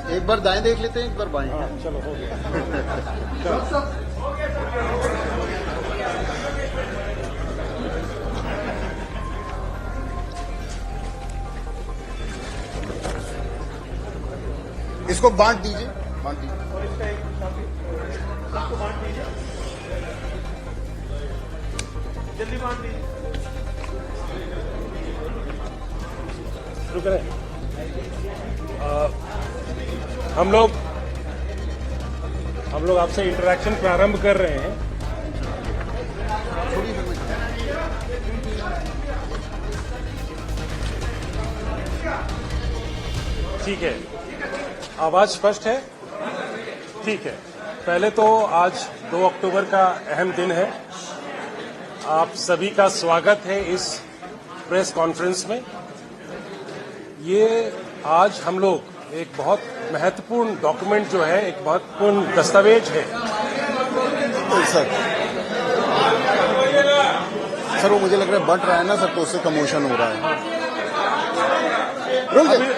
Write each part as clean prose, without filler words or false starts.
एक बार दाएं देख लेते हैं, एक बार बाएं। हाँ, चलो हो गया। इसको बांट दीजिए, बांट दीजिए। सबको बांट दीजिए, जल्दी बांट दीजिए। शुरू करें। हम लोग आपसे इंटरेक्शन प्रारंभ कर रहे हैं। ठीक है, आवाज स्पष्ट है? ठीक है। पहले तो आज 2 अक्टूबर का अहम दिन है। आप सभी का स्वागत है इस प्रेस कॉन्फ्रेंस में। ये आज हम लोग एक बहुत महत्वपूर्ण डॉक्यूमेंट जो है, एक महत्वपूर्ण दस्तावेज है। सर वो मुझे लग रहा है बंट रहा है ना सर, तो उससे कमोशन हो रहा है।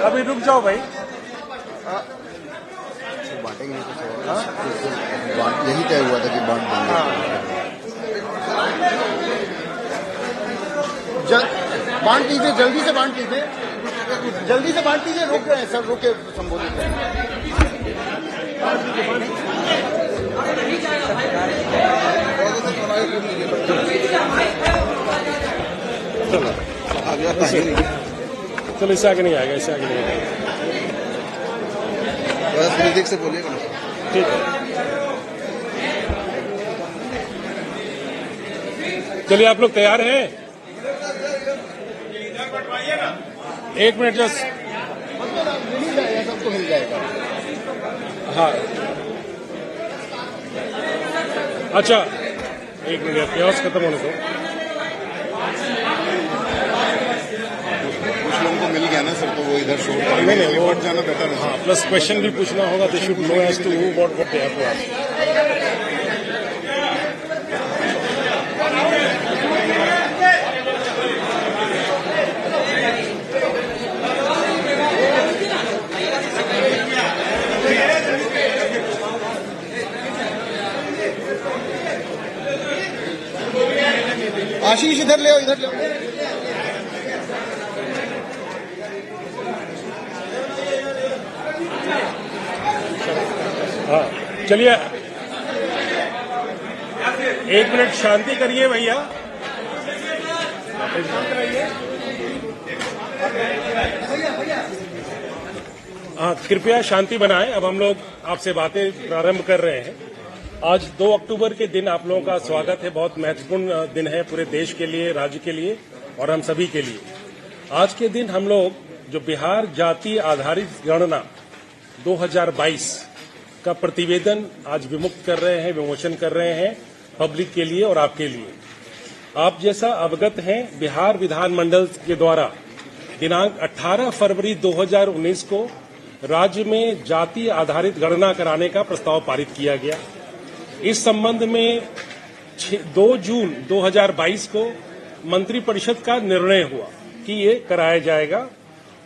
अभी रुक जाओ भाई। बांटेंगे नहीं तो यही तय हुआ था कि बांट देंगे। बांट दीजिए, जल्दी से बांट दीजिए, जल्दी से बांट दीजिए। रुक रहे हैं सर, रुक के संबोधित करें। चलो इससे आगे नहीं आएगा, इससे आगे नहीं आएगा। म्यूजिक से बोलिएगा। ठीक है, चलिए आप लोग तैयार हैं? एक मिनट जस्ट। सबको मिल जाएगा। हाँ, अच्छा एक मिनट, प्रयास खत्म होने दो। कुछ लोगों को मिल गया ना सर, तो वो इधर शो नहीं वो जाना बेटर है। हाँ, प्लस क्वेश्चन भी पूछना होगा। They should know as to what they have to ask. Ashish इधर ले आओ, इधर ले आओ। हाँ चलिए, एक मिनट शांति करिए भैया। हाँ कृपया शांति बनाएं। अब हम लोग आपसे बातें प्रारंभ कर रहे हैं। आज 2 अक्टूबर के दिन आप लोगों का स्वागत है। बहुत महत्वपूर्ण दिन है पूरे देश के लिए, राज्य के लिए और हम सभी के लिए। आज के दिन हम लोग जो बिहार जाति आधारित गणना 2022 का प्रतिवेदन आज विमुक्त कर रहे हैं, विमोचन कर रहे हैं पब्लिक के लिए और आपके लिए। आप जैसा अवगत हैं, बिहार विधानमंडल के द्वारा दिनांक 18 फरवरी 2019 को राज्य में जाति आधारित गणना कराने का प्रस्ताव पारित किया गया। इस संबंध में 2 जून 2022 को मंत्रिपरिषद का निर्णय हुआ कि ये कराया जाएगा।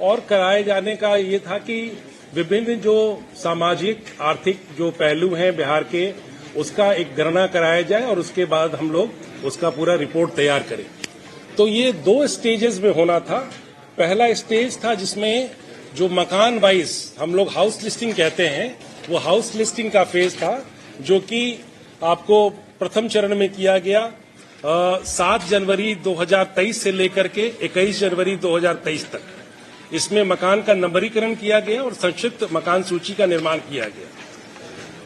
और कराए जाने का ये था कि विभिन्न जो सामाजिक आर्थिक जो पहलू हैं बिहार के, उसका एक गणना कराया जाए और उसके बाद हम लोग उसका पूरा रिपोर्ट तैयार करें। तो ये 2 स्टेजेस में होना था। पहला स्टेज था जिसमें जो मकान वाइज हम लोग हाउस लिस्टिंग कहते हैं, वो हाउस लिस्टिंग का फेज था, जो कि आपको प्रथम चरण में किया गया 7 जनवरी 2023 से लेकर के 21 जनवरी 2023 तक। इसमें मकान का नंबरीकरण किया गया और संक्षिप्त मकान सूची का निर्माण किया गया।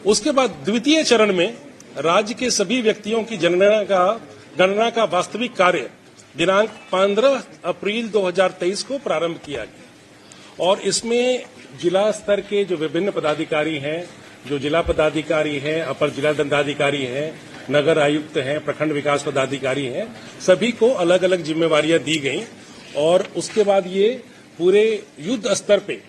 उसके बाद द्वितीय चरण में राज्य के सभी व्यक्तियों की गणना का वास्तविक कार्य दिनांक 15 अप्रैल 2023 को प्रारंभ किया गया। और इसमें जिला स्तर के जो विभिन्न पदाधिकारी हैं, जो जिला पदाधिकारी हैं, अपर जिला दंडाधिकारी हैं, नगर आयुक्त हैं, प्रखंड विकास पदाधिकारी हैं, सभी को अलग अलग जिम्मेवारियां दी गई और उसके बाद ये पूरे युद्ध स्तर पे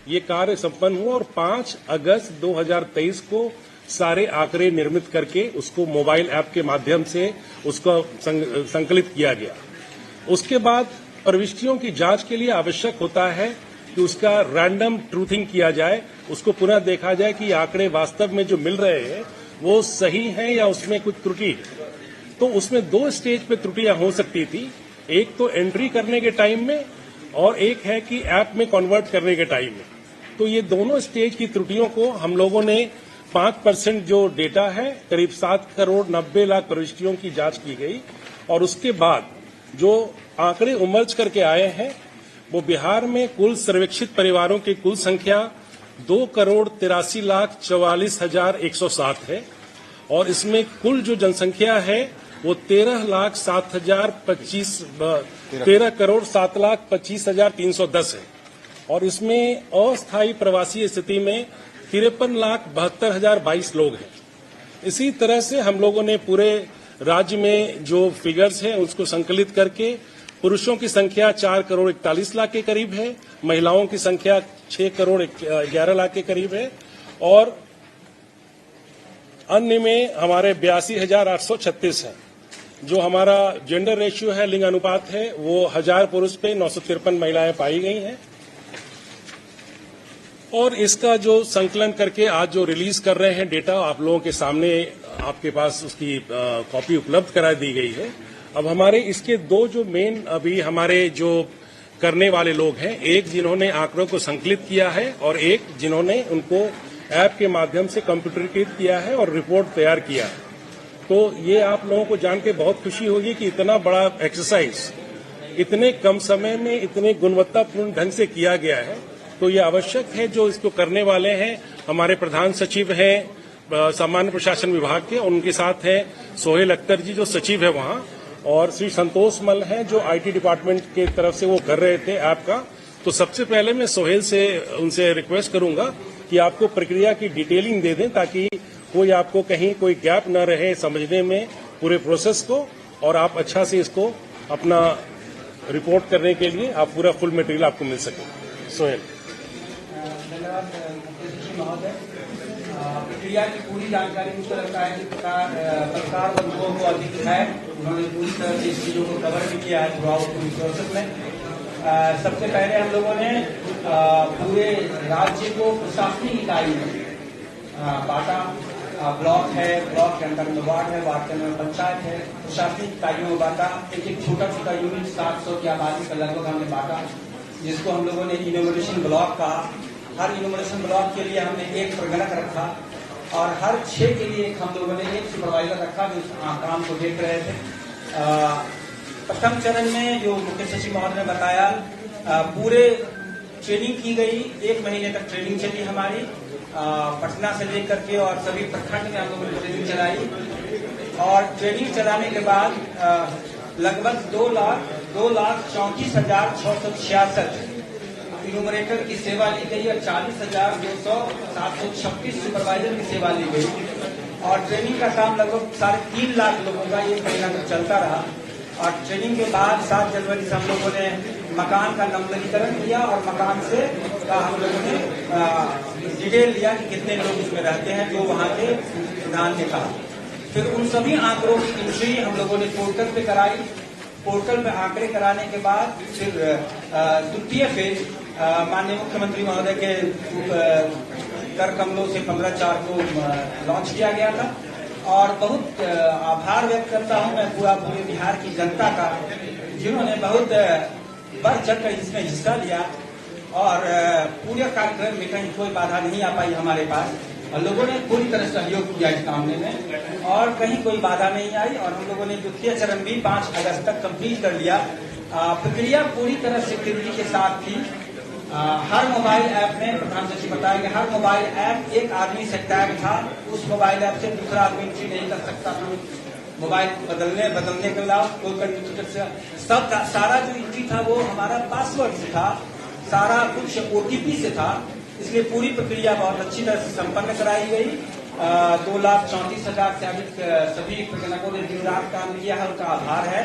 ये कार्य संपन्न हुआ और 5 अगस्त 2023 को सारे आंकड़े निर्मित करके उसको मोबाइल ऐप के माध्यम से उसका संकलित किया गया। उसके बाद प्रविष्टियों की जांच के लिए आवश्यक होता है कि उसका रैंडम ट्रूथिंग किया जाए, उसको पुनः देखा जाए कि आंकड़े वास्तव में जो मिल रहे हैं वो सही हैं या उसमें कुछ त्रुटि है। तो उसमें 2 स्टेज पे त्रुटियां हो सकती थी, एक तो एंट्री करने के टाइम में और एक है कि ऐप में कन्वर्ट करने के टाइम में। तो ये दोनों स्टेज की त्रुटियों को हम लोगों ने 5% जो डेटा है करीब 7 करोड़ 90 लाख प्रविष्टियों की जांच की गई और उसके बाद जो आंकड़े उमर्ज करके आए हैं वो बिहार में कुल सर्वेक्षित परिवारों की कुल संख्या 2 करोड़ 83 लाख 44,107 है और इसमें कुल जो जनसंख्या है वो 13 करोड़ 7 लाख 25,310 है और इसमें अस्थायी प्रवासी स्थिति में 53 लाख 72,022 लोग हैं। इसी तरह से हम लोगों ने पूरे राज्य में जो फिगर्स हैं उसको संकलित करके पुरुषों की संख्या 4 करोड़ 41 लाख के करीब है, महिलाओं की संख्या 6 करोड़ 11 लाख के करीब है और अन्य में हमारे 82,836 है। जो हमारा जेंडर रेशियो है, लिंग अनुपात है, वो 1000 पुरुष पे 953 महिलाएं पाई गई हैं और इसका जो संकलन करके आज जो रिलीज कर रहे हैं डेटा आप लोगों के सामने, आपके पास उसकी कॉपी उपलब्ध करा दी गई है। अब हमारे इसके 2 जो मेन अभी हमारे जो करने वाले लोग हैं, एक जिन्होंने आंकड़ों को संकलित किया है और एक जिन्होंने उनको ऐप के माध्यम से कंप्यूटरीकृत किया है और रिपोर्ट तैयार किया है। तो ये आप लोगों को जान के बहुत खुशी होगी कि इतना बड़ा एक्सरसाइज इतने कम समय में इतने गुणवत्तापूर्ण ढंग से किया गया है। तो ये आवश्यक है, जो इसको करने वाले हैं हमारे प्रधान सचिव हैं सामान्य प्रशासन विभाग के, उनके साथ हैं सोहेल अख्तर जी जो सचिव है वहां, और श्री संतोष मल हैं जो आईटी डिपार्टमेंट के तरफ से वो कर रहे थे ऐप का। तो सबसे पहले मैं सोहेल से उनसे रिक्वेस्ट करूंगा कि आपको प्रक्रिया की डिटेलिंग दे दें ताकि कोई आपको कहीं कोई गैप न रहे समझने में पूरे प्रोसेस को, और आप अच्छा से इसको अपना रिपोर्ट करने के लिए आप पूरा फुल मटेरियल आपको मिल सके। सोहेल। धन्यवाद महोदय। प्रक्रिया की पूरी जानकारी मुझको लगता है कि पत्रकार बंधुओं को अधिक है, उन्होंने पूरी तरह से इस चीजों को कवर भी किया है थ्रू आउट पूरी प्रोसेस में। सबसे पहले हम लोगों ने पूरे राज्य को प्रशासनिक इकाई में बांटा। ब्लॉक है, ब्लॉक के अंदर में वार्ड है, वार्ड के अंदर पंचायत है, प्रशासनिक इकाइयों में बांटा। एक छोटा छोटा यूनिट 700 की आबादी का लगभग हमने बांटा, जिसको हम लोगों ने इनोवेशन ब्लॉक का। हर इनोवेशन ब्लॉक के लिए हमने एक प्रगणक रखा और हर 6 के लिए हम लोगों ने एक सुपरवाइजर रखा जो काम को देख रहे थे। प्रथम चरण में जो मुख्य सचिव महोदय ने बताया, पूरे ट्रेनिंग की गई, 1 महीने तक ट्रेनिंग चली हमारी पटना से लेकर के, और सभी प्रखंड में हम लोगों ने ट्रेनिंग चलाई। और ट्रेनिंग चलाने के बाद लगभग 2,34,666 इन्यूमरेटर की सेवा ली गई और 40,736 सुपरवाइजर की सेवा ली गई। और ट्रेनिंग का काम लगभग 3.5 लाख लोगों का 1 महीना तक चलता रहा। और ट्रेनिंग के बाद 7 जनवरी से हम लोगों ने मकान का नंबरीकरण किया और मकान से हम लोगों ने डिटेल लिया कि कितने लोग उसमें रहते हैं, जो वहाँ के प्रधान ने कहा। फिर उन सभी आंकड़ों की एंट्री हम लोगों ने पोर्टल पे कराई। पोर्टल पे आंकड़े कराने के बाद फिर द्वितीय फेज माननीय मुख्यमंत्री महोदय के कर कमलों से 15/4 को लॉन्च किया गया था। और बहुत आभार व्यक्त करता हूं मैं पूरे बिहार की जनता का, जिन्होंने बहुत बढ़ चढ़कर इसमें हिस्सा लिया। और पूरे कार्यक्रम में कहीं कोई बाधा नहीं आ पाई हमारे पास, और लोगों ने पूरी तरह सहयोग किया इस मामले में, और कहीं कोई बाधा नहीं आई। और हम लोगों ने द्वितीय चरण भी 5 अगस्त तक कंप्लीट कर लिया। प्रक्रिया पूरी तरह सिक्योरिटी के साथ थी। हर मोबाइल ऐप में, प्रधान सचिव बताएंगे, हर मोबाइल ऐप एक आदमी से टैग था। उस मोबाइल ऐप से दूसरा आदमी एंट्री नहीं कर सकता था। मोबाइल बदलने के अलावा कोई कंप्यूटर से सारा जो एंट्री था वो हमारा पासवर्ड से था, सारा कुछ OTP से था। इसलिए पूरी प्रक्रिया बहुत अच्छी तरह से संपन्न कराई गई। 2,34,000 से अधिक सभी प्रबंधकों ने दिन रात काम किया है, उनका आभार है।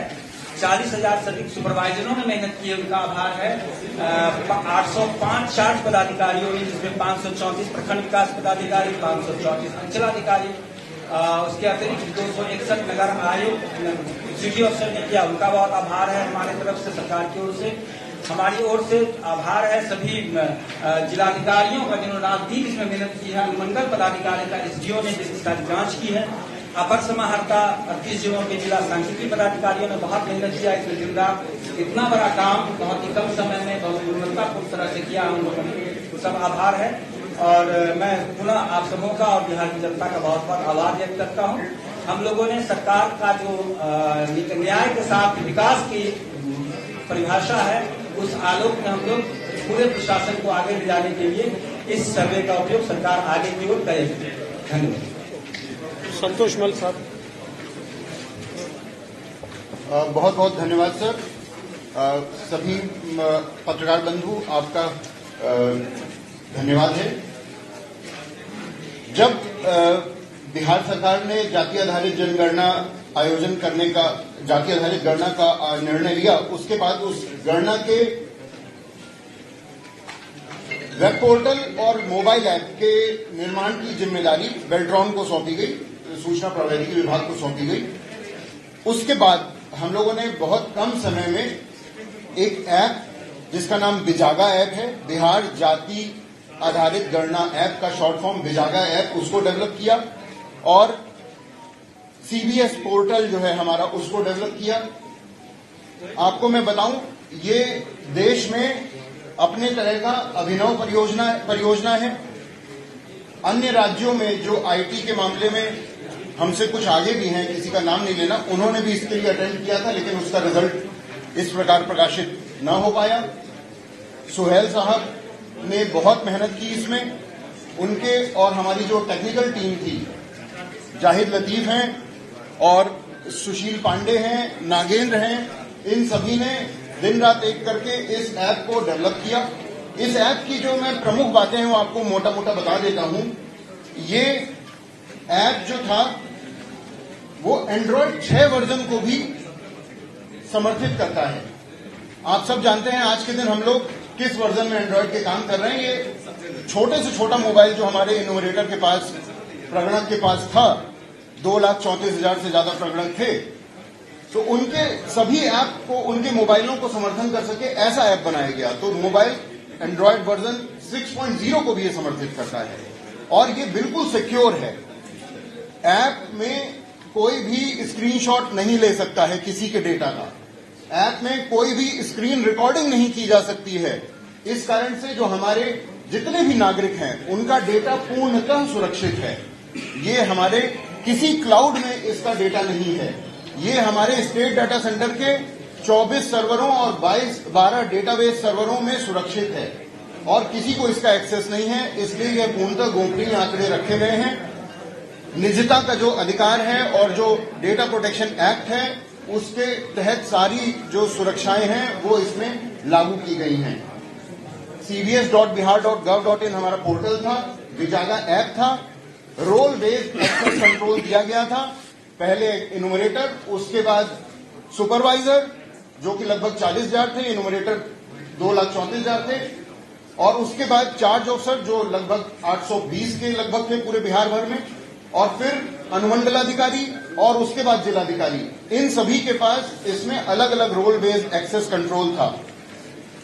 40,000 से अधिक सुपरवाइजरों ने मेहनत की है, उनका आभार है। 805 चार्ज पदाधिकारियों ने, जिसमें 534 प्रखंड विकास पदाधिकारी, 534 अंचलाधिकारी, उसके अतिरिक्त 261 नगर आयोग सिटी अफसर ने किया, उनका बहुत आभार है हमारे तरफ से, सरकार की ओर से। हमारी ओर से आभार है सभी जिलाधिकारियों का, जिन्होंने रात दिन इसमें मेहनत की है। अनुमंडल पदाधिकारी का एसडीओ ने जिसकी जांच की है। अपर समाहर्ता 38 जिलों के जिला सांख्यिकी पदाधिकारियों ने बहुत मेहनत किया इसमें दिन रात। इतना बड़ा काम बहुत ही कम समय में बहुत गुणवत्तापूर्ण तरह से किया, हम लोगों ने सब आभार है। और मैं पुनः आप सबों का और बिहार की जनता का बहुत बहुत आभार व्यक्त करता हूँ। हम लोगों ने सरकार का जो न्याय के साथ विकास की परिभाषा है, उस आलोक में हम लोग पूरे प्रशासन को आगे ले जाने के लिए इस सर्वे का उपयोग सरकार आगे की ओर करेगी। धन्यवाद। संतोष मल साहब। बहुत बहुत धन्यवाद सर। सभी पत्रकार बंधु, आपका धन्यवाद है। जब बिहार सरकार ने जाति आधारित जनगणना आयोजन करने का, जाति आधारित गणना का निर्णय लिया, उसके बाद उस गणना के वेब पोर्टल और मोबाइल ऐप के निर्माण की जिम्मेदारी बेल्ट्रॉन को सौंपी गई, सूचना प्रौद्योगिकी विभाग को सौंपी गई। उसके बाद हम लोगों ने बहुत कम समय में एक ऐप जिसका नाम बिजागा ऐप है, बिहार जाति आधारित गणना ऐप का शॉर्ट फॉर्म बिजागा ऐप, उसको डेवलप किया। और सीबीएस पोर्टल जो है हमारा, उसको डेवलप किया। आपको मैं बताऊं, ये देश में अपने तरह का अभिनव परियोजना है। अन्य राज्यों में जो आईटी के मामले में हमसे कुछ आगे भी हैं, किसी का नाम नहीं लेना, उन्होंने भी इसके लिए अटेम्प्ट किया था, लेकिन उसका रिजल्ट इस प्रकार प्रकाशित न हो पाया। सुहेल साहब ने बहुत मेहनत की इसमें। उनके और हमारी जो टेक्निकल टीम थी, जाहिद लतीफ हैं और सुशील पांडे हैं, नागेंद्र हैं, इन सभी ने दिन रात एक करके इस ऐप को डेवलप किया। इस ऐप की जो मैं प्रमुख बातें हैं वो आपको मोटा मोटा बता देता हूं। ये ऐप जो था वो एंड्रॉयड 6 वर्जन को भी समर्थित करता है। आप सब जानते हैं आज के दिन हम लोग किस वर्जन में एंड्रॉयड के काम कर रहे हैं। ये छोटे से छोटा मोबाइल जो हमारे इनोवेटर के पास, प्रगणक के पास था, 2,34,000 से ज्यादा प्रगणक थे, तो उनके सभी ऐप को, उनके मोबाइलों को समर्थन कर सके, ऐसा ऐप बनाया गया। तो मोबाइल एंड्रॉयड वर्जन 6.0 को भी ये समर्थित करता है और ये बिल्कुल सिक्योर है। ऐप में कोई भी स्क्रीनशॉट नहीं ले सकता है किसी के डेटा का। ऐप में कोई भी स्क्रीन रिकॉर्डिंग नहीं की जा सकती है। इस कारण से जो हमारे जितने भी नागरिक हैं उनका डेटा पूर्णतः सुरक्षित है। ये हमारे किसी क्लाउड में इसका डेटा नहीं है। ये हमारे स्टेट डाटा सेंटर के 24 सर्वरों और 12 डेटाबेस सर्वरों में सुरक्षित है और किसी को इसका एक्सेस नहीं है। इसलिए यह पूर्णतः गोपनीय आंकड़े रखे गए हैं। निजता का जो अधिकार है और जो डेटा प्रोटेक्शन एक्ट है उसके तहत सारी जो सुरक्षाएं हैं वो इसमें लागू की गई हैं। cbs.bihar.gov.in हमारा पोर्टल था, बिजागा ऐप था, रोल बेस्ड एक्सेस कंट्रोल दिया गया था। पहले इनुमरेटर, उसके बाद सुपरवाइजर जो कि लगभग 40,000 थे, इनुमरेटर 2,34,000 थे, और उसके बाद चार्ज ऑफिसर जो लगभग 820 के लगभग थे पूरे बिहार भर में, और फिर अनुमंडलाधिकारी और उसके बाद जिलाधिकारी। इन सभी के पास इसमें अलग अलग रोल बेस्ड एक्सेस कंट्रोल था।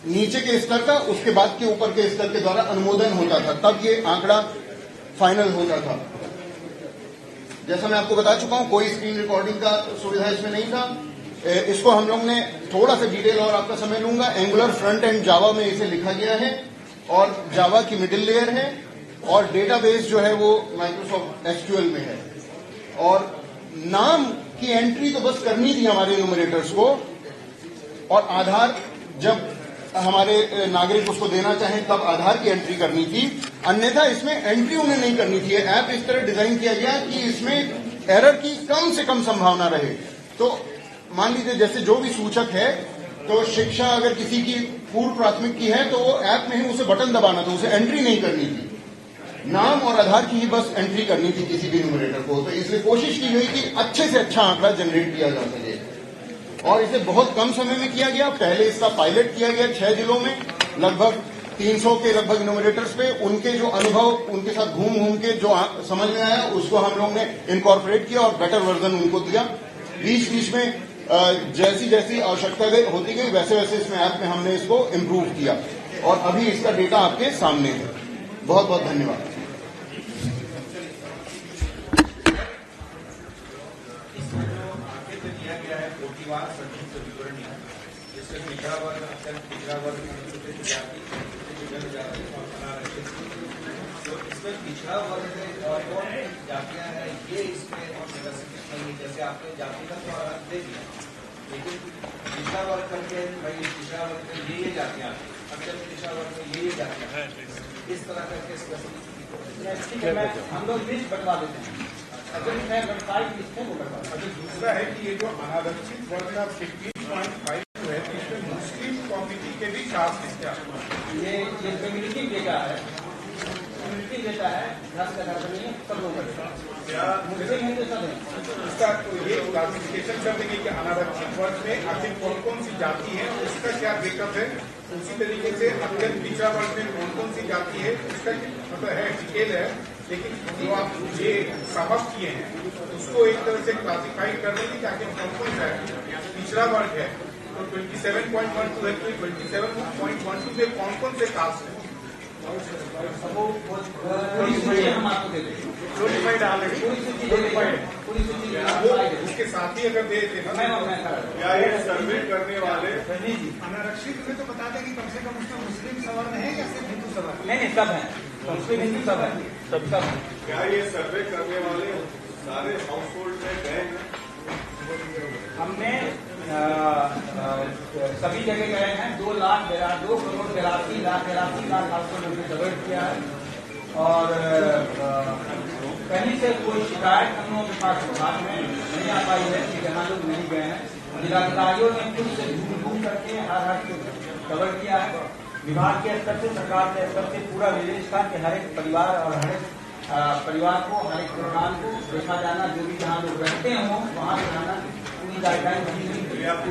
नीचे के स्तर का, उसके बाद के ऊपर के स्तर के द्वारा अनुमोदन होता था, तब ये आंकड़ा फाइनल होता था। जैसा मैं आपको बता चुका हूं, कोई स्क्रीन रिकॉर्डिंग का सुविधा इसमें नहीं था। इसको हम लोग ने थोड़ा सा डिटेल और आपका समय लूंगा। एंगुलर फ्रंट एंड जावा में इसे लिखा गया है और जावा की मिडिल लेयर है और डेटाबेस जो है वो माइक्रोसॉफ्ट एसक्यूएल में है। और नाम की एंट्री तो बस करनी थी हमारे न्यूमरेटर्स को, और आधार जब हमारे नागरिक उसको देना चाहें तब आधार की एंट्री करनी थी, अन्यथा इसमें एंट्री उन्हें नहीं करनी थी। ऐप इस तरह डिजाइन किया गया कि इसमें एरर की कम से कम संभावना रहे। तो मान लीजिए जैसे जो भी सूचक है, तो शिक्षा अगर किसी की पूर्व प्राथमिक की है तो वो ऐप में ही उसे बटन दबाना था, उसे एंट्री नहीं करनी थी। नाम और आधार की ही बस एंट्री करनी थी किसी भी न्यूमरेटर को, तो इसलिए कोशिश की गई कि अच्छे से अच्छा आंकड़ा जनरेट किया जा सके और इसे बहुत कम समय में किया गया। पहले इसका पायलट किया गया 6 जिलों में, लगभग 300 के लगभग न्यूमरेटर्स पे। उनके जो अनुभव, उनके साथ घूम घूम के जो समझ में आया उसको हम लोग ने इनकॉर्पोरेट किया और बेटर वर्जन उनको दिया। बीच बीच में जैसी जैसी आवश्यकता होती गई वैसे वैसे इसमें ऐप में हमने इसको इम्प्रूव किया और अभी इसका डेटा आपके सामने है। बहुत बहुत धन्यवाद। जिससे पिछड़ा वर्ग, अत्यंत पिछड़ा वर्ग, अनुसूचित जाति, अनुसूचित जनजाति और अनारक्षित, तो इसमें पिछड़ा वर्ग में और कौन जातियां हैं ये इसमें विकसित नहीं। जैसे आपने जाति का तो अलग दे दिया, लेकिन पिछड़ा वर्ग करके भाई पिछड़ा वर्ग में ये जातियां, अत्यंत पिछड़ा वर्ग में ये जातियां, इस तरह करके हम लोग लिस्ट बंटवा देते हैं। अगर मैं वेबसाइट लिस्ट है वो बंटवा। दूसरा है कि ये जो अनारक्षित वर्ग का 15.5 है, इसमें मुस्लिम कम्युनिटी के भी खास लिस्ट ये कम्युनिटी डेटा है, कम्युनिटी डेटा है, 10 का नहीं है, सब लोग मुस्लिम हिंदू सब है। उसका तो ये क्लासिफिकेशन कर देंगे कि अनारक्षित वर्ग में आखिर कौन कौन सी जाति है, उसका क्या ब्रेकअप है। उसी तरीके से अत्यंत पिछड़ा वर्ग में कौन कौन सी जाति है, उसका मतलब है डिटेल है, लेकिन जो आप ये सबक किए हैं उसको एक तरह से क्लासिफाई कर देंगे कि आखिर कौन कौन सा है। पिछड़ा वर्ग है तो 27.12 है, तो 27.12 में कौन कौन से कास्ट है हम आपको दे देंगे, नोटिफाइड ऑलरेडी, पूरी सूची उसके साथ ही अगर दे देते क्या ये सर्वे करने वाले अनारक्षित में तो बता दें कि कम से कम उसमें मुस्लिम सवर्ण है या सिर्फ हिंदू सवर्ण? नहीं सब है, मुस्लिम हिंदू सब है, सब क्या ये सर्वे करने वाले सारे हाउस होल्ड में गए हैं? हमने सभी जगह गए हैं। 2,82,82,83,00,000 हाउस होल्ड हमने कवर किया है और कहीं से कोई शिकायत हम लोगों के पास विभाग में नहीं आ पाई है कि जहाँ लोग नहीं गए हैं। जिलाधिकारियों ने खुद से ढूंढ करके हर को कवर किया है। विभाग के स्तर से, सरकार के स्तर से पूरा निर्देश था कि हर एक परिवार और हर एक परिवार को, हर एक परिवार को देखा जाना, जो भी जहाँ लोग रहते हों वहाँ पे जाना, पूरी गाइडलाइन दी गई। आप के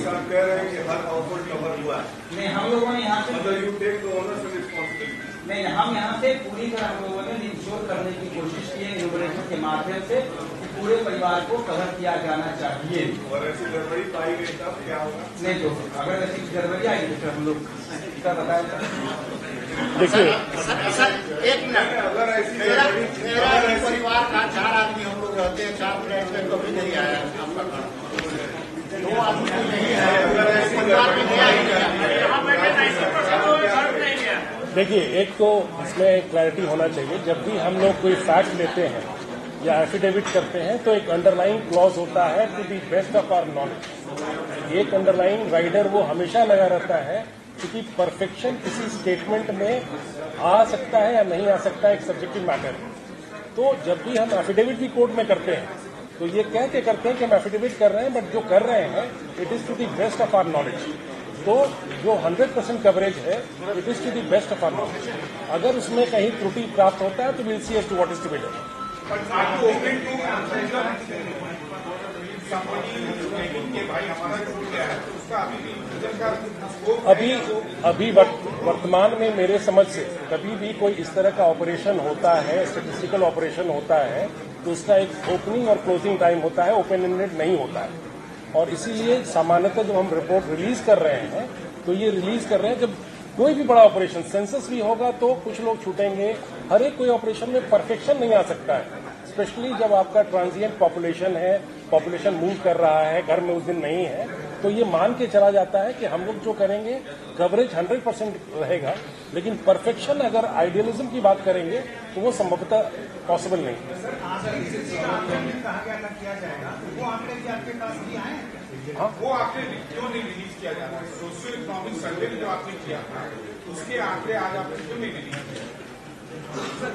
साथ कह रहे हैं कि हर हाउस होल्ड कवर हुआ है, नहीं हम लोगों ने यहाँ से मतलब you take the owners responsibility. नहीं, हम यहाँ से पूरी तरह हम लोगों ने इंश्योर करने की कोशिश की है इनोवेशन के माध्यम से कि पूरे परिवार को कवर किया जाना चाहिए। और ऐसी गड़बड़ी पाई गई तब क्या होगा? नहीं तो अगर ऐसी गड़बड़ी आएगी तो हम लोग इसका बताया। देखिए एक मिनट, अगर ऐसी मेरा गड़बड़ी परिवार का 4 आदमी हम लोग रहते हैं, 4 फ्लैट में कभी नहीं आया आपका घर, 2 आदमी नहीं है, अगर ऐसी परिवार में नहीं आएगी। देखिए, एक तो इसमें क्लैरिटी होना चाहिए। जब भी हम लोग कोई फैक्ट लेते हैं या एफिडेविट करते हैं तो एक अंडरलाइन क्लॉज होता है to the best of our knowledge. एक अंडरलाइन राइडर वो हमेशा लगा रहता है क्योंकि परफेक्शन किसी स्टेटमेंट में आ सकता है या नहीं आ सकता है, एक सब्जेक्टिव मैटर है। तो जब भी हम एफिडेविट भी कोर्ट में करते हैं तो ये कह के करते हैं कि हम एफिडेविट कर रहे हैं, बट जो कर रहे हैं it is to the best of our knowledge. तो जो 100% कवरेज है it is to the best of our knowledge. अगर उसमें कहीं त्रुटि प्राप्त होता है तो will see as to what is to be done. अभी वर्तमान में मेरे समझ से कभी भी कोई इस तरह का ऑपरेशन होता है, स्टैटिस्टिकल ऑपरेशन होता है, तो उसका एक ओपनिंग और क्लोजिंग टाइम होता है, ओपन एंडेड नहीं होता है। और इसीलिए सामान्यतः जब हम रिपोर्ट रिलीज कर रहे हैं तो ये रिलीज कर रहे हैं जब कोई भी बड़ा ऑपरेशन, सेंसस भी होगा तो कुछ लोग छूटेंगे। हर एक कोई ऑपरेशन में परफेक्शन नहीं आ सकता है, स्पेशली जब आपका ट्रांजिएंट पॉपुलेशन है, पॉपुलेशन मूव कर रहा है, घर में उस दिन नहीं है, तो ये मान के चला जाता है कि हम लोग जो करेंगे कवरेज 100% रहेगा, लेकिन परफेक्शन अगर आइडियलिज्म की बात करेंगे तो वो संभवतः पॉसिबल नहीं है। हाँ, वो आंकड़े क्यों नहीं रिलीज किया जा रहा है? सोशियो इकोनॉमिक सर्वे जो आपने किया था उसके आंकड़े आज आपने क्यों नहीं रिलीज किया?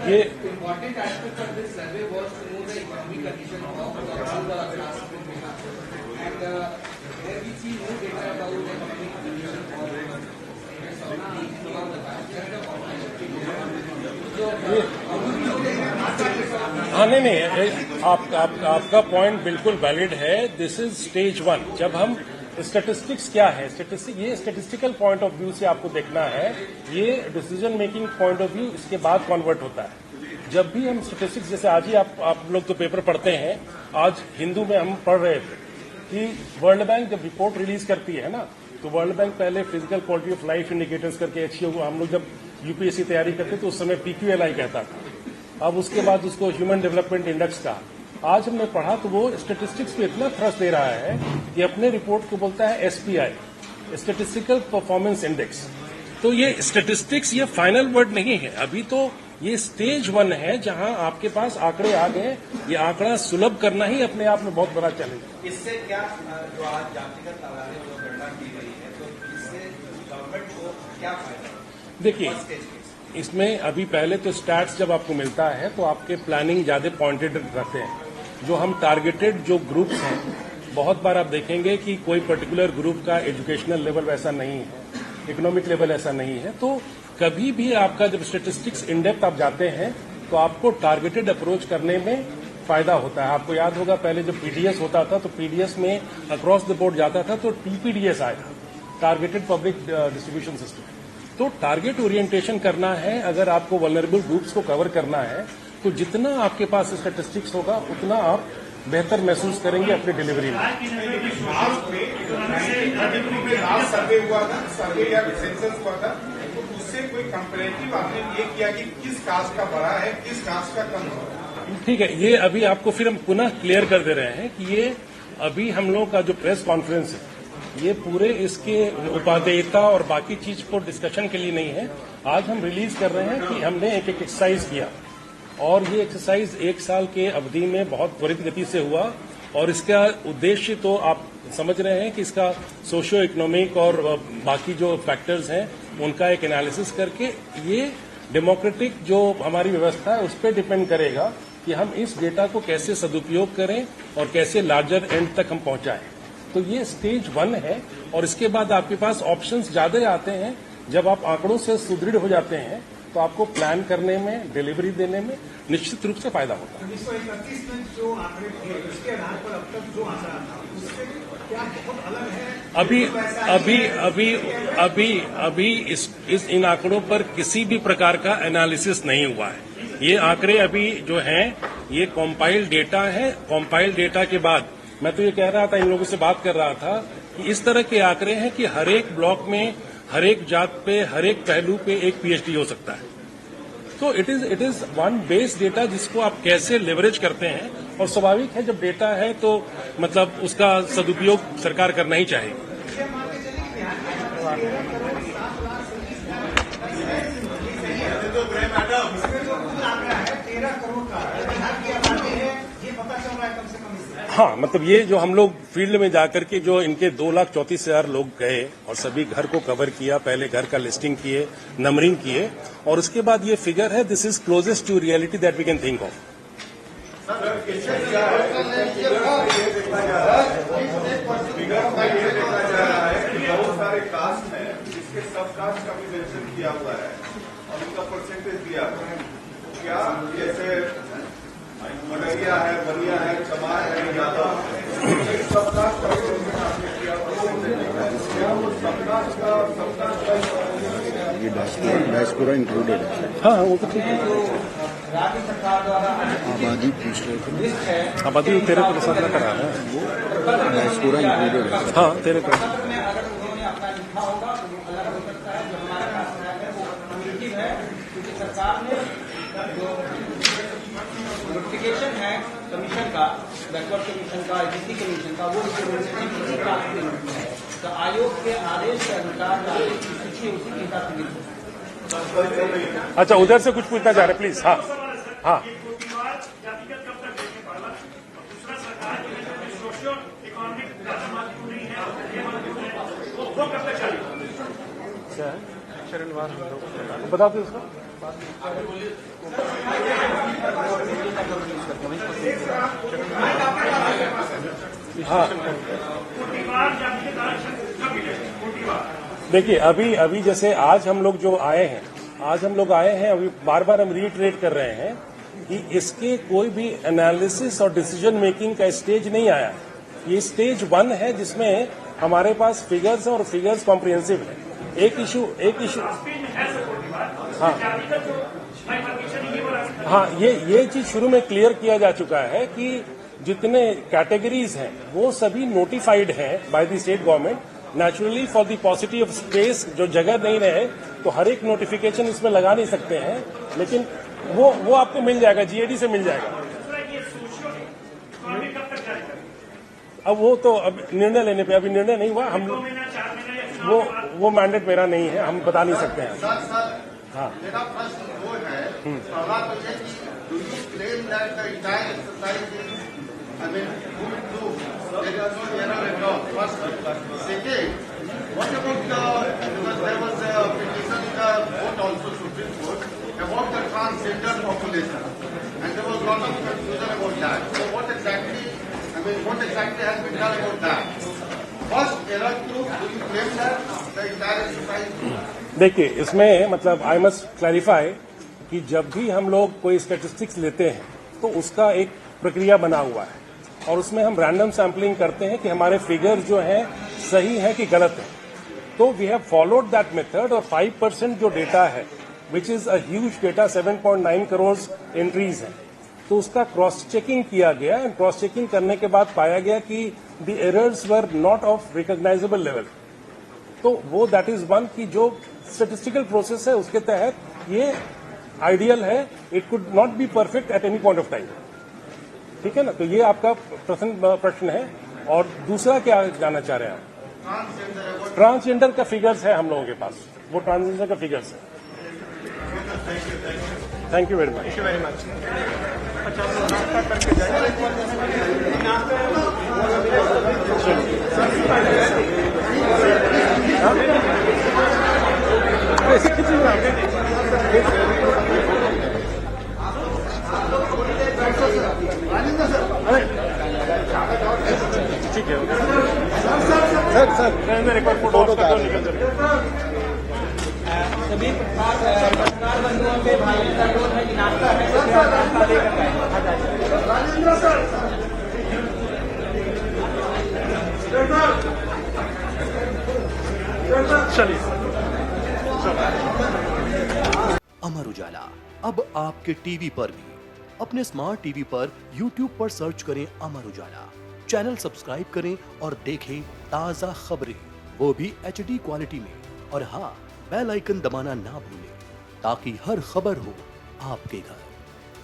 ये important aspect of this survey was to know the economic condition of all the class group and there we see no data about the economic condition of the नहीं, आपका पॉइंट बिल्कुल वैलिड है। This is stage 1। जब हम statistics क्या है, ये statistical point of view से आपको देखना है, ये decision making point of view इसके बाद कन्वर्ट होता है। जब भी हम स्टैटिस्टिक्स, जैसे आज ही आप लोग तो पेपर पढ़ते हैं, आज हिंदू में हम पढ़ रहे थे कि वर्ल्ड बैंक जब रिपोर्ट रिलीज करती है ना, तो वर्ल्ड बैंक पहले physical quality of life indicators करके HCO, हम लोग जब यूपीएससी तैयारी करते तो उस समय PQLI कहता था, अब उसके बाद उसको ह्यूमन डेवलपमेंट इंडेक्स का। आज हमने पढ़ा तो वो स्टैटिस्टिक्स पे इतना थ्रस्ट दे रहा है कि अपने रिपोर्ट को बोलता है SPI, स्टैटिस्टिकल परफॉर्मेंस इंडेक्स। तो ये स्टैटिस्टिक्स ये फाइनल वर्ड नहीं है, अभी तो ये स्टेज 1 है जहां आपके पास आंकड़े आ गए। ये आंकड़ा सुलभ करना ही अपने आप में बहुत बड़ा चैलेंज है। इससे क्या जो आज जातिगत आधारित जो गणना की गई है, तो इससे गवर्नमेंट को क्या फायदा? देखिए, इसमें अभी पहले तो स्टैट्स जब आपको मिलता है तो आपके प्लानिंग ज्यादा पॉइंटेड रहते हैं। जो हम टारगेटेड जो ग्रुप्स हैं, बहुत बार आप देखेंगे कि कोई पर्टिकुलर ग्रुप का एजुकेशनल लेवल वैसा नहीं है, इकोनॉमिक लेवल ऐसा नहीं है, तो कभी भी आपका जब स्टैटिस्टिक्स इन डेप्थ आप जाते हैं तो आपको टारगेटेड अप्रोच करने में फायदा होता है। आपको याद होगा पहले जब PDS होता था तो PDS में अक्रॉस द बोर्ड जाता था तो TPDS आया, टारगेटेड पब्लिक डिस्ट्रीब्यूशन सिस्टम। तो टारगेट ओरिएंटेशन करना है, अगर आपको वल्नरेबल ग्रुप्स को कवर करना है तो जितना आपके पास स्टैटिस्टिक्स होगा उतना आप बेहतर महसूस करेंगे अपनी डिलीवरी में। लास्ट सर्वे हुआ था, सर्वे या सेंसस हुआ था, तो उससे कोई कंपैरेटिव आपने ये किया कि किस कास्ट का बढ़ा है, किस कास्ट का कम हुआ? ठीक है, ये अभी आपको फिर हम पुनः क्लियर कर दे रहे हैं कि ये अभी हम लोग का जो प्रेस कॉन्फ्रेंस है, ये पूरे इसके उपादेयता और बाकी चीज को डिस्कशन के लिए नहीं है। आज हम रिलीज कर रहे हैं कि हमने एक एक्सरसाइज किया और ये एक्सरसाइज 1 साल के अवधि में बहुत त्वरित गति से हुआ और इसका उद्देश्य तो आप समझ रहे हैं कि इसका सोशियो इकोनॉमिक और बाकी जो फैक्टर्स हैं उनका एक एनालिसिस करके ये डेमोक्रेटिक जो हमारी व्यवस्था है उस पर डिपेंड करेगा कि हम इस डेटा को कैसे सदुपयोग करें और कैसे लार्जर एंड तक हम पहुंचाएं। तो ये स्टेज 1 है और इसके बाद आपके पास ऑप्शंस ज्यादा आते हैं। जब आप आंकड़ों से सुदृढ़ हो जाते हैं तो आपको प्लान करने में, डिलीवरी देने में निश्चित रूप से फायदा होता है। 1931 में जो आंकड़े थे उसके आधार पर अब तक जो आंकड़ा था उससे क्या बहुत अलग है? इन आंकड़ों पर किसी भी प्रकार का एनालिसिस नहीं हुआ है। ये आंकड़े अभी जो हैं ये कॉम्पाइल्ड डेटा है। कॉम्पाइल्ड डेटा के बाद मैं तो ये कह रहा था, इन लोगों से बात कर रहा था कि इस तरह के आंकड़े हैं कि हर एक ब्लॉक में, हर एक जात पे, हर एक पहलू पे एक PhD हो सकता है। तो it is one base data जिसको आप कैसे लेवरेज करते हैं, और स्वाभाविक है जब डेटा है तो मतलब उसका सदुपयोग सरकार करना ही चाहेगी। हाँ, मतलब ये जो हम लोग फील्ड में जाकर के जो इनके 2,34,000 लोग गए और सभी घर को कवर किया, पहले घर का लिस्टिंग किए, नंबरिंग किए, और उसके बाद ये फिगर है, this is closest to reality that we can think of. बहुत सारे कास्ट हैं जिसके सब कास्ट का भी मेंशन किया हुआ है और उनका परसेंटेज दिया हुआ है। क्या जैसे मडरिया है, बनिया है, चमार है, यादव, सब कास्ट का मेंशन आपने किया क्या वो सब कास्ट का ये डायस्पोरा इंक्लूडेड है। हाँ, वो तो ठीक है। राज्य सरकार द्वारा आबादी पूछ रहे थे, लिस्ट है, आबादी तेरे को पसंद न करा है वो डायस्पोरा इंक्लूडेड है। हाँ, तेरे को में अगर उन्होंने अपना लिखा होगा तो वो अलग हो सकता है। जो हमारे पास है वो पॉजिटिव है, क्योंकि सरकार ने जो नोटिफिकेशन है कमीशन का, बैकवर्ड कमीशन का, IBC कमीशन का, वो है। तो आयोग के आदेश के अनुसार आदेश की सूची उसी के हिसाब से मिलती है। अच्छा, उधर से कुछ पूछना चाह रहे प्लीज। हाँ हाँ, बता दो इसको। हाँ, देखिए अभी जैसे आज हम लोग आए हैं, अभी बार बार हम रीइटरेट कर रहे हैं कि इसके कोई भी एनालिसिस और डिसीजन मेकिंग का स्टेज नहीं आया। ये स्टेज 1 है जिसमें हमारे पास फिगर्स और फिगर्स कॉम्प्रिहेंसिव है। एक इशू हाँ ये चीज शुरू में क्लियर किया जा चुका है कि जितने कैटेगरीज हैं वो सभी नोटिफाइड हैं by the state government. Naturally for the positive of space जो जगह नहीं रहे तो हर एक नोटिफिकेशन इसमें लगा नहीं सकते हैं, लेकिन वो आपको मिल जाएगा, जीएडी से मिल जाएगा। अब वो तो अब निर्णय लेने पे, अभी निर्णय नहीं हुआ, हम वो मैंडेट मेरा नहीं है, हम बता नहीं सकते हैं। हाँ मेरा प्रश्न वो है, पहला तो ये कि do you claim that the entire exercise is, I mean, bulletproof, there is no error at all, first. Second, what about because there was a petition in the court also, Supreme Court, about the transgender population, and there was a lot of confusion about that. So what exactly has been done about that? First, error proof, do you claim that the entire exercise? देखिए, इसमें मतलब I must clarify कि जब भी हम लोग कोई statistics लेते हैं तो उसका एक प्रक्रिया बना हुआ है और उसमें हम रैंडम सैम्पलिंग करते हैं कि हमारे फिगर जो हैं सही है कि गलत है। तो we have followed that method और 5% जो डेटा है which is a huge data, 7.9 crore entries है, तो उसका क्रॉस चेकिंग किया गया एंड क्रॉस चेकिंग करने के बाद पाया गया कि the errors were not of recognisable level. तो वो दैट इज वन की जो स्टेटिस्टिकल प्रोसेस है उसके तहत ये आइडियल है, it could not be perfect at any point of time. ठीक है ना, तो ये आपका प्रश्न है। और दूसरा क्या जानना चाह रहे हैं आप? ट्रांसजेंडर का फिगर्स है हम लोगों के पास, वो ट्रांसजेंडर का फिगर्स है। Thank you very much. ठीक है सर एक बार फोटो निकल सभी पत्रकार बंधुओं पे भाई का रोल है कि नाश्ता है तो नाश्ता लेकर अमर उजाला अब आपके टीवी पर भी। अपने स्मार्ट टीवी पर YouTube पर सर्च करें अमर उजाला, चैनल सब्सक्राइब करें और देखें ताजा खबरें, वो भी HD क्वालिटी में। और हाँ, बेल आइकन दबाना ना भूलें ताकि हर खबर हो आपके घर।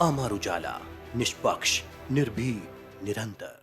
अमर उजाला, निष्पक्ष, निर्भीक, निरंतर।